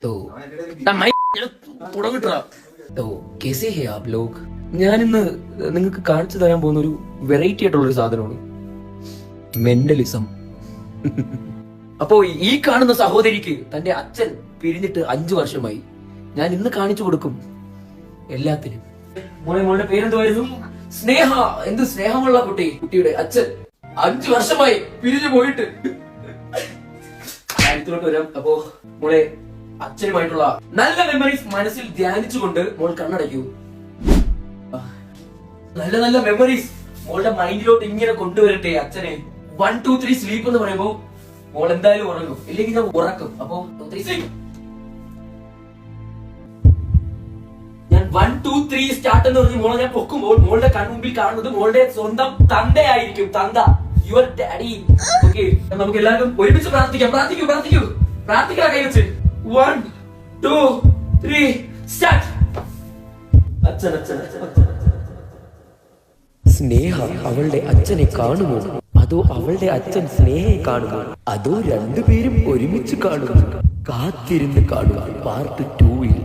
तो तो कैसे है आप लोग? ഞാനിന്ന് നിങ്ങൾക്ക് കാണിച്ചു തരാൻ പോകുന്ന ഒരു വെറൈറ്റി ആയിട്ടുള്ള ഒരു സാധനമാണ് മെന്റലിസം. അപ്പോ ഈ കാണുന്ന സഹോദരിക്ക് തന്റെ അച്ഛൻ പിരിഞ്ഞിട്ട് 5 വർഷമായി. ഞാൻ ഇന്ന് കാണിച്ചു കൊടുക്കും എല്ലാത്തിനും. മോളുടെ പേരെന്തുവായിരുന്നു? സ്നേഹ. എന്ത് സ്നേഹമുള്ള കുട്ടി. കുട്ടിയുടെ അച്ഛൻ 5 വർഷമായി പിരിഞ്ഞു പോയിട്ട്. കാര്യത്തിലോട്ട് വരാം. അപ്പോ മോളെ, അച്ഛനുമായിട്ടുള്ള നല്ല മെമ്മറീസ് മനസ്സിൽ ധ്യാനിച്ചുകൊണ്ട് മോൾ കണ്ണടയ്ക്കൂ. നല്ല നല്ല മെമ്മറീസ് മോളുടെ മൈൻഡിലോട്ട് ഇങ്ങനെ കൊണ്ടുവരട്ടെ അച്ഛനെ. 1 2 3 സ്ലീപ്പ് എന്ന് പറയുമ്പോ മോൾ എന്തായാലും ഉറങ്ങും, ഇല്ലെങ്കിൽ ഞാൻ ഉറക്കും. അപ്പോ 3 സ്ലീപ്പ്. ഞാൻ 1 2 3 സ്റ്റാർട്ട് എന്ന് പറഞ്ഞ് മോളെ ഞാൻ പൊക്കുമ്പോൾ മോളുടെ കൺമുമ്പിൽ കാണുന്നത് മോളുടെ സ്വന്തം തന്തയായിരിക്കും. തന്ത, യുവർ ഡാഡി. ഓക്കെ, നമുക്ക് എല്ലാവരും ഒരുമിച്ച് പ്രാർത്ഥിക്കാം. പ്രാർത്ഥിക്കാം കൈ വെച്ച്. 1 2 3 സ്റ്റാർട്ട്. അച്ഛൻ. സ്നേഹ അവളുടെ അച്ഛനെ കാണുമോ, അതോ അവളുടെ അച്ഛൻ സ്നേഹയെ കാണുമോ, അതോ രണ്ടുപേരും ഒരുമിച്ച് കാണുമോ? കാത്തിരുന്ന് കാണുക പാർട്ട് 2-ൽ.